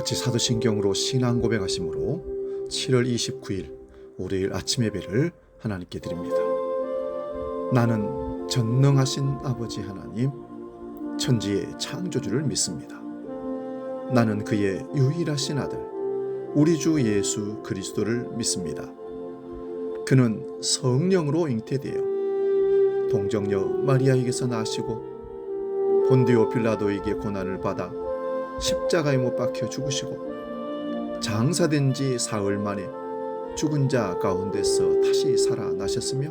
같이 사도신경으로 신앙 고백하심으로 7월 29일 월요일 아침 예배를 하나님께 드립니다. 나는 전능하신 아버지 하나님, 천지의 창조주를 믿습니다. 나는 그의 유일하신 아들, 우리 주 예수 그리스도를 믿습니다. 그는 성령으로 잉태되어 동정녀 마리아에게서 나시고 본디오 빌라도에게 고난을 받아 십자가에 못 박혀 죽으시고 장사된 지 사흘 만에 죽은 자 가운데서 다시 살아나셨으며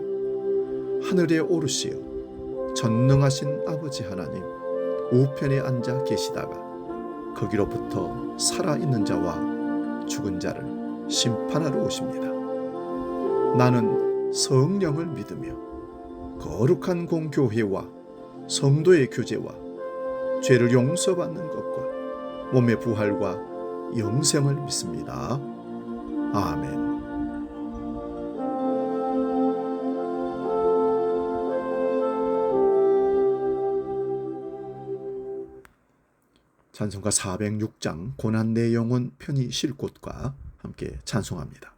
하늘에 오르시어 전능하신 아버지 하나님 우편에 앉아 계시다가 거기로부터 살아있는 자와 죽은 자를 심판하러 오십니다. 나는 성령을 믿으며 거룩한 공교회와 성도의 교제와 죄를 용서받는 것과 몸의 부활과 영생을 믿습니다. 아멘. 찬송가 406장 고난 내 영혼 편히 쉴 곳과 함께 찬송합니다.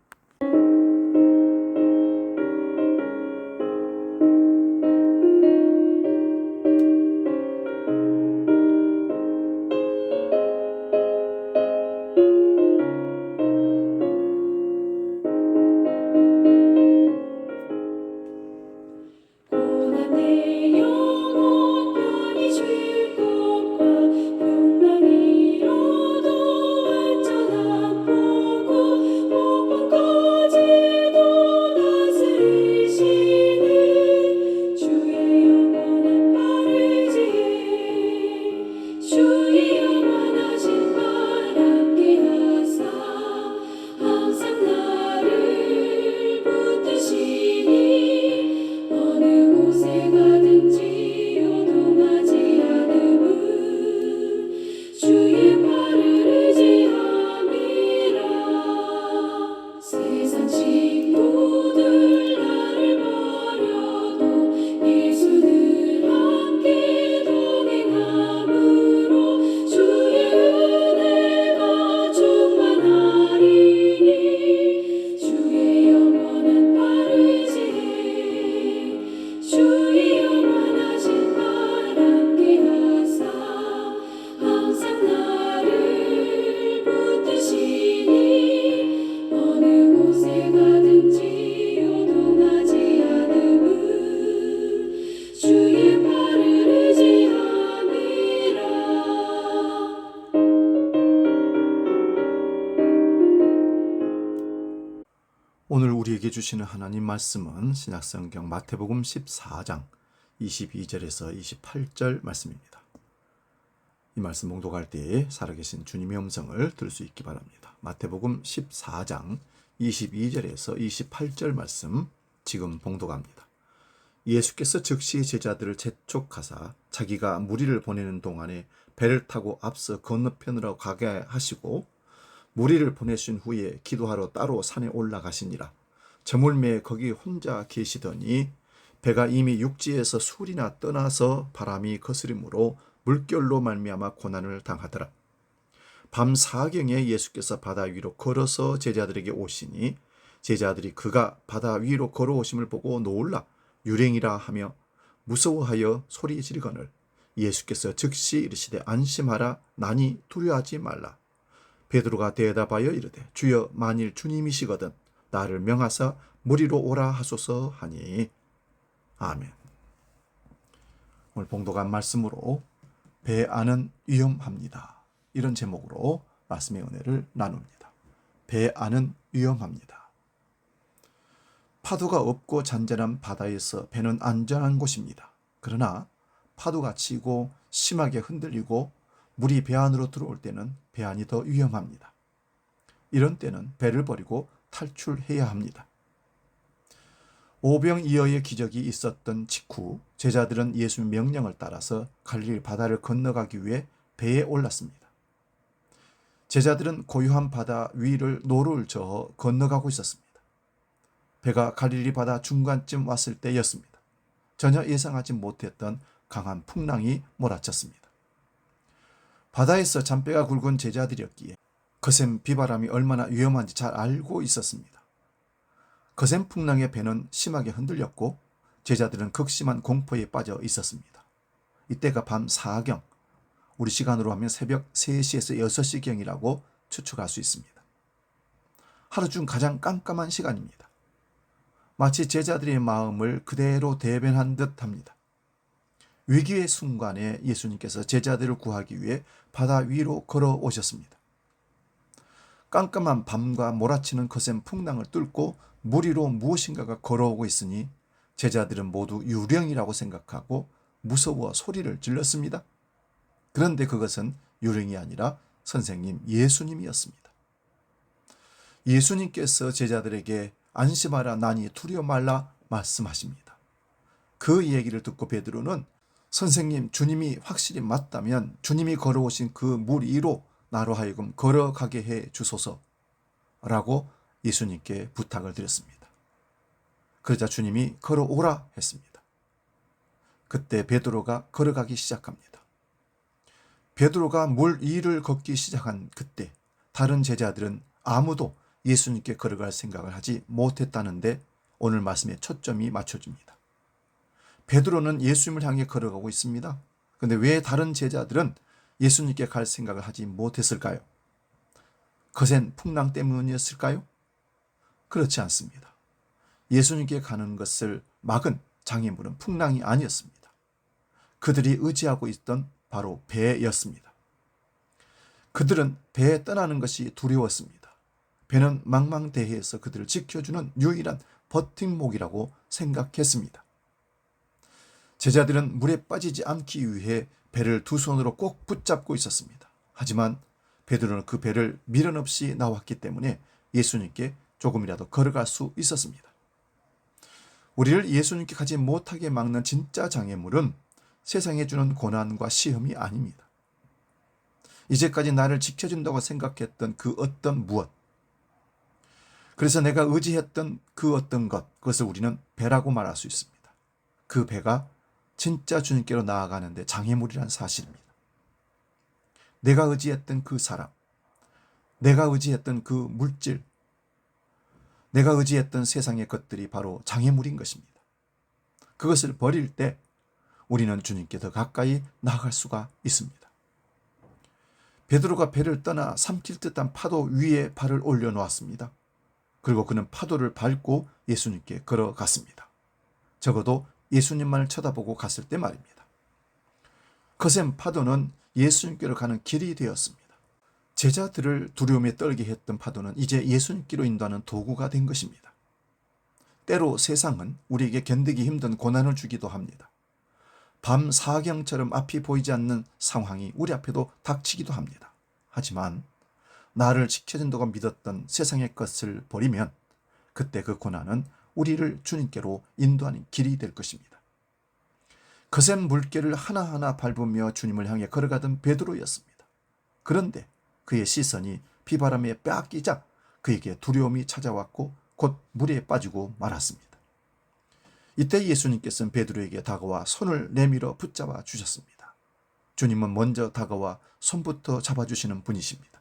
오늘 우리에게 주시는 하나님 말씀은 신약성경 마태복음 14장 22절에서 28절 말씀입니다. 이 말씀 봉독할 때 살아계신 주님의 음성을 들을 수 있기 바랍니다. 마태복음 14장 22절에서 28절 말씀 지금 봉독합니다. 예수께서 즉시 제자들을 재촉하사 자기가 무리를 보내는 동안에 배를 타고 앞서 건너편으로 가게 하시고 무리를 보내신 후에 기도하러 따로 산에 올라가시니라. 저물매에 거기 혼자 계시더니 배가 이미 육지에서 술이나 떠나서 바람이 거스림으로 물결로 말미암아 고난을 당하더라. 밤 사경에 예수께서 바다 위로 걸어서 제자들에게 오시니 제자들이 그가 바다 위로 걸어오심을 보고 놀라 유령이라 하며 무서워하여 소리 지르거늘 예수께서 즉시 이르시되 안심하라 나니 두려워하지 말라. 베드로가 대답하여 이르되 주여 만일 주님이시거든 나를 명하사 무리로 오라 하소서 하니. 아멘. 오늘 봉독한 말씀으로 배 안은 위험합니다. 이런 제목으로 말씀의 은혜를 나눕니다. 배 안은 위험합니다. 파도가 없고 잔잔한 바다에서 배는 안전한 곳입니다. 그러나 파도가 치고 심하게 흔들리고 물이 배 안으로 들어올 때는 배 안이 더 위험합니다. 이런 때는 배를 버리고 탈출해야 합니다. 오병이어의 기적이 있었던 직후 제자들은 예수의 명령을 따라서 갈릴리 바다를 건너가기 위해 배에 올랐습니다. 제자들은 고요한 바다 위를 노를 저어 건너가고 있었습니다. 배가 갈릴리 바다 중간쯤 왔을 때였습니다. 전혀 예상하지 못했던 강한 풍랑이 몰아쳤습니다. 바다에서 잔배가 굵은 제자들이었기에 거센 비바람이 얼마나 위험한지 잘 알고 있었습니다. 거센 풍랑에 배는 심하게 흔들렸고 제자들은 극심한 공포에 빠져 있었습니다. 이때가 밤 4경, 우리 시간으로 하면 새벽 3시에서 6시경이라고 추측할 수 있습니다. 하루 중 가장 깜깜한 시간입니다. 마치 제자들의 마음을 그대로 대변한 듯 합니다. 위기의 순간에 예수님께서 제자들을 구하기 위해 바다 위로 걸어오셨습니다. 깜깜한 밤과 몰아치는 거센 풍랑을 뚫고 물 위로 무엇인가가 걸어오고 있으니 제자들은 모두 유령이라고 생각하고 무서워 소리를 질렀습니다. 그런데 그것은 유령이 아니라 선생님 예수님이었습니다. 예수님께서 제자들에게 안심하라, 나니 두려워 말라 말씀하십니다. 그 얘기를 듣고 베드로는 선생님, 주님이 확실히 맞다면 주님이 걸어오신 그 물 위로 나로 하여금 걸어가게 해 주소서라고 예수님께 부탁을 드렸습니다. 그러자 주님이 걸어오라 했습니다. 그때 베드로가 걸어가기 시작합니다. 베드로가 물 위를 걷기 시작한 그때 다른 제자들은 아무도 예수님께 걸어갈 생각을 하지 못했다는데 오늘 말씀에 초점이 맞춰집니다. 베드로는 예수님을 향해 걸어가고 있습니다. 그런데 왜 다른 제자들은 예수님께 갈 생각을 하지 못했을까요? 거센 풍랑 때문이었을까요? 그렇지 않습니다. 예수님께 가는 것을 막은 장애물은 풍랑이 아니었습니다. 그들이 의지하고 있던 바로 배였습니다. 그들은 배에 떠나는 것이 두려웠습니다. 배는 망망대해에서 그들을 지켜주는 유일한 버팀목이라고 생각했습니다. 제자들은 물에 빠지지 않기 위해 배를 두 손으로 꼭 붙잡고 있었습니다. 하지만 베드로는 그 배를 미련 없이 나왔기 때문에 예수님께 조금이라도 걸어갈 수 있었습니다. 우리를 예수님께 가지 못하게 막는 진짜 장애물은 세상에 주는 고난과 시험이 아닙니다. 이제까지 나를 지켜준다고 생각했던 그 어떤 무엇, 그래서 내가 의지했던 그 어떤 것, 그것을 우리는 배라고 말할 수 있습니다. 그 배가 진짜 주님께로 나아가는데 장애물이란 사실입니다. 내가 의지했던 그 사람, 내가 의지했던 그 물질, 내가 의지했던 세상의 것들이 바로 장애물인 것입니다. 그것을 버릴 때 우리는 주님께 더 가까이 나아갈 수가 있습니다. 베드로가 배를 떠나 삼킬 듯한 파도 위에 발을 올려놓았습니다. 그리고 그는 파도를 밟고 예수님께 걸어갔습니다. 적어도 예수님만을 쳐다보고 갔을 때 말입니다. 거센 파도는 예수님께로 가는 길이 되었습니다. 제자들을 두려움에 떨게 했던 파도는 이제 예수님께로 인도하는 도구가 된 것입니다. 때로 세상은 우리에게 견디기 힘든 고난을 주기도 합니다. 밤 4경처럼 앞이 보이지 않는 상황이 우리 앞에도 닥치기도 합니다. 하지만 나를 지켜준다고 믿었던 세상의 것을 버리면 그때 그 고난은 우리를 주님께로 인도하는 길이 될 것입니다. 거센 물결을 하나하나 밟으며 주님을 향해 걸어가던 베드로였습니다. 그런데 그의 시선이 비바람에 빼앗기자 그에게 두려움이 찾아왔고 곧 물에 빠지고 말았습니다. 이때 예수님께서는 베드로에게 다가와 손을 내밀어 붙잡아 주셨습니다. 주님은 먼저 다가와 손부터 잡아주시는 분이십니다.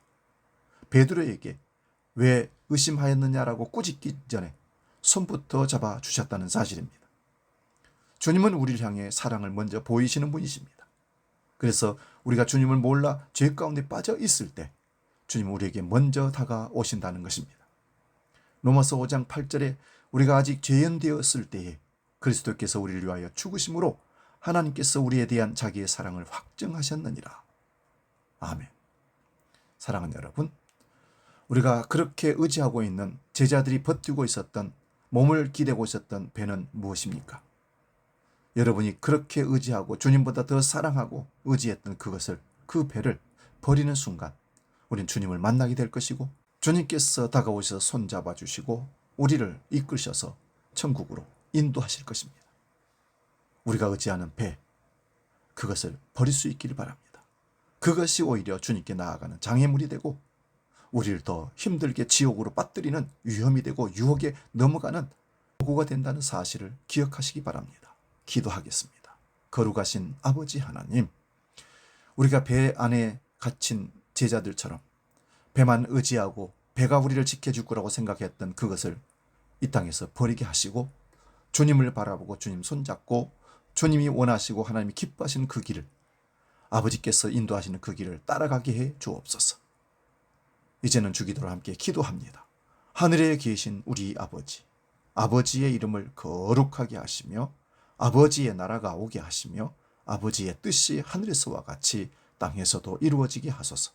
베드로에게 왜 의심하였느냐라고 꾸짖기 전에 손부터 잡아주셨다는 사실입니다. 주님은 우리를 향해 사랑을 먼저 보이시는 분이십니다. 그래서 우리가 주님을 몰라 죄 가운데 빠져 있을 때 주님은 우리에게 먼저 다가오신다는 것입니다. 로마서 5장 8절에 우리가 아직 죄인되었을 때에 그리스도께서 우리를 위하여 죽으심으로 하나님께서 우리에 대한 자기의 사랑을 확증하셨느니라. 아멘. 사랑하는 여러분, 우리가 그렇게 의지하고 있는 제자들이 버티고 있었던, 몸을 기대고 있었던 배는 무엇입니까? 여러분이 그렇게 의지하고 주님보다 더 사랑하고 의지했던 그것을, 그 배를 버리는 순간 우린 주님을 만나게 될 것이고 주님께서 다가오셔서 손잡아 주시고 우리를 이끄셔서 천국으로 인도하실 것입니다. 우리가 의지하는 배, 그것을 버릴 수 있기를 바랍니다. 그것이 오히려 주님께 나아가는 장애물이 되고 우리를 더 힘들게 지옥으로 빠뜨리는 위험이 되고 유혹에 넘어가는 도구가 된다는 사실을 기억하시기 바랍니다. 기도하겠습니다. 거룩하신 아버지 하나님, 우리가 배 안에 갇힌 제자들처럼 배만 의지하고 배가 우리를 지켜줄 거라고 생각했던 그것을 이 땅에서 버리게 하시고 주님을 바라보고 주님 손잡고 주님이 원하시고 하나님이 기뻐하시는 그 길을, 아버지께서 인도하시는 그 길을 따라가게 해 주옵소서. 이제는 주기도로 함께 기도합니다. 하늘에 계신 우리 아버지, 아버지의 이름을 거룩하게 하시며 아버지의 나라가 오게 하시며 아버지의 뜻이 하늘에서와 같이 땅에서도 이루어지게 하소서.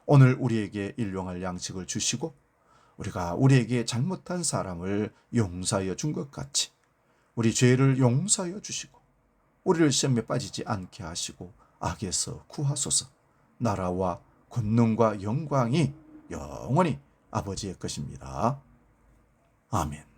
오늘 우리에게 일용할 양식을 주시고 우리가 우리에게 잘못한 사람을 용서하여 준 것 같이 우리 죄를 용서하여 주시고 우리를 시험에 빠지지 않게 하시고 악에서 구하소서. 나라와 권능과 영광이 영원히 아버지의 것입니다. 아멘.